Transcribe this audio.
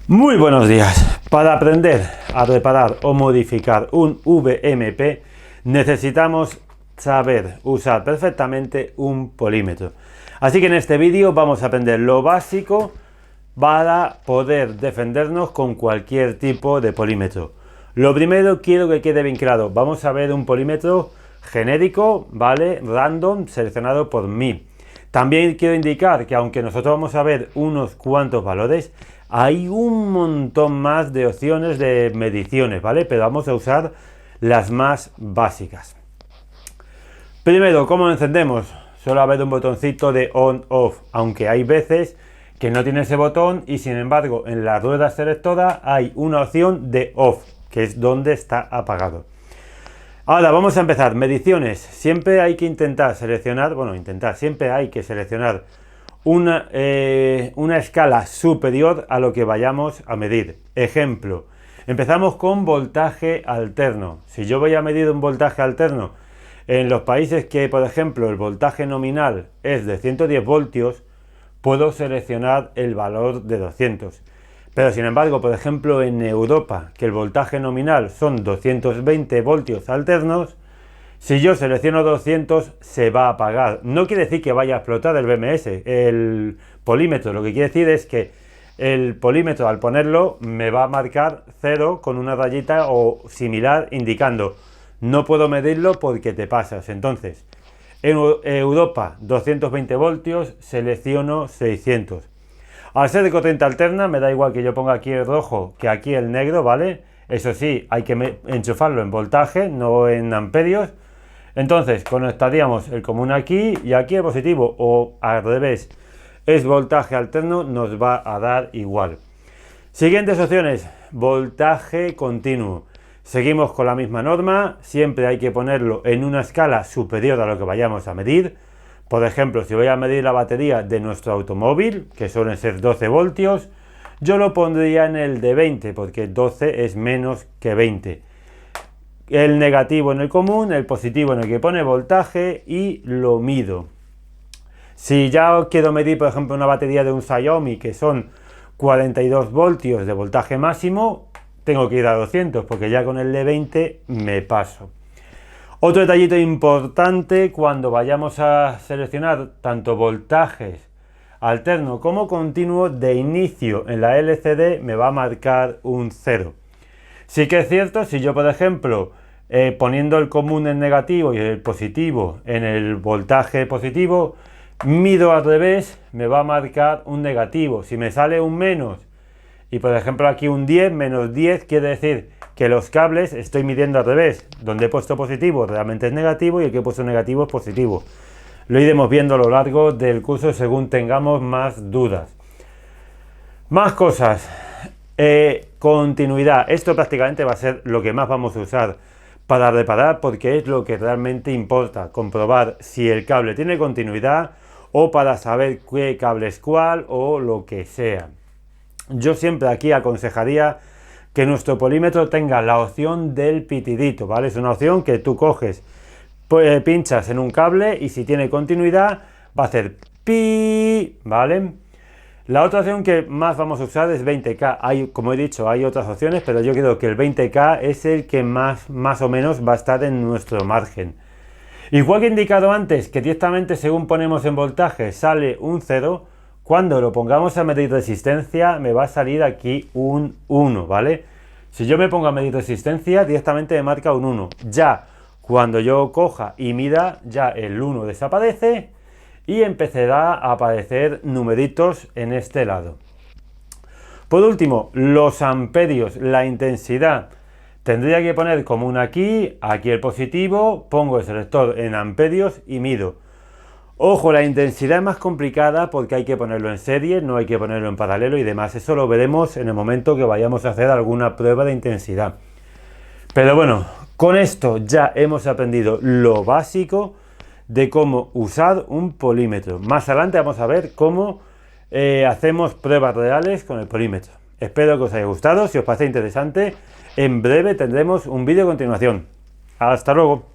Muy buenos días. Para aprender a reparar o modificar un VMP necesitamos saber usar perfectamente un polímetro. Así que en este vídeo vamos a aprender lo básico para poder defendernos con cualquier tipo de polímetro. Lo primero quiero que quede bien claro, vamos a ver un polímetro genérico, ¿vale? Random, seleccionado por mí. También quiero indicar que aunque nosotros vamos a ver unos cuantos valores, hay un montón más de opciones de mediciones, ¿vale? Pero vamos a usar las más básicas. Primero, ¿cómo lo encendemos? Solo haber un botoncito de on-off, aunque hay veces que no tiene ese botón y sin embargo en la rueda selectora hay una opción de off, que es donde está apagado. Ahora vamos a empezar. Mediciones. Siempre hay que intentar seleccionar, siempre hay que seleccionar una escala superior a lo que vayamos a medir. Ejemplo, empezamos con voltaje alterno. Si yo voy a medir un voltaje alterno en los países que, por ejemplo, el voltaje nominal es de 110 voltios, puedo seleccionar el valor de 200. Pero sin embargo, por ejemplo, en Europa, que el voltaje nominal son 220 voltios alternos, si yo selecciono 200 se va a apagar. No quiere decir que vaya a explotar el BMS, el polímetro. Lo que quiere decir es que el polímetro al ponerlo me va a marcar 0 con una rayita o similar indicando no puedo medirlo porque te pasas. Entonces, en Europa 220 voltios, selecciono 600. Al ser de corriente alterna me da igual que yo ponga aquí el rojo que aquí el negro, ¿vale? Eso sí, hay que enchufarlo en voltaje, no en amperios. Entonces conectaríamos el común aquí y aquí el positivo, o al revés, es voltaje alterno, nos va a dar igual. Siguientes opciones, voltaje continuo. Seguimos con la misma norma, siempre hay que ponerlo en una escala superior a lo que vayamos a medir. Por ejemplo, si voy a medir la batería de nuestro automóvil, que suelen ser 12 voltios, yo lo pondría en el de 20, porque 12 es menos que 20. El negativo en el común, el positivo en el que pone voltaje y lo mido. Si ya quiero medir, por ejemplo, una batería de un Xiaomi, que son 42 voltios de voltaje máximo, tengo que ir a 200, porque ya con el de 20 me paso. Otro detallito importante cuando vayamos a seleccionar tanto voltajes alterno como continuo, de inicio en la LCD me va a marcar un 0. Sí que es cierto, si yo por ejemplo poniendo el común en negativo y el positivo en el voltaje positivo, mido al revés, me va a marcar un negativo. Si me sale un menos y por ejemplo aquí un 10, menos 10 quiere decir que los cables estoy midiendo al revés. Donde he puesto positivo realmente es negativo y el que he puesto negativo es positivo. Lo iremos viendo a lo largo del curso según tengamos más dudas. Más cosas. Continuidad. Esto prácticamente va a ser lo que más vamos a usar para reparar, porque es lo que realmente importa. Comprobar si el cable tiene continuidad o para saber qué cable es cuál o lo que sea. Yo siempre aquí aconsejaría que nuestro polímetro tenga la opción del pitidito, ¿vale? Es una opción que tú coges, pues, pinchas en un cable y si tiene continuidad va a hacer pi, ¿vale? La otra opción que más vamos a usar es 20K. Como he dicho, hay otras opciones, pero yo creo que el 20K es el que más o menos va a estar en nuestro margen. Igual que he indicado antes, que directamente según ponemos en voltaje sale un 0, cuando lo pongamos a medir resistencia me va a salir aquí un 1, ¿vale? Si yo me pongo a medir resistencia, directamente me marca un 1. Ya cuando yo coja y mida, ya el 1 desaparece y empezará a aparecer numeritos en este lado. Por último, los amperios, la intensidad. Tendría que poner común aquí, aquí el positivo, pongo el selector en amperios y mido. Ojo, la intensidad es más complicada porque hay que ponerlo en serie, no hay que ponerlo en paralelo y demás. Eso lo veremos en el momento que vayamos a hacer alguna prueba de intensidad. Pero bueno, con esto ya hemos aprendido lo básico de cómo usar un polímetro. Más adelante vamos a ver cómo hacemos pruebas reales con el polímetro. Espero que os haya gustado. Si os parece interesante, en breve tendremos un vídeo a continuación. Hasta luego.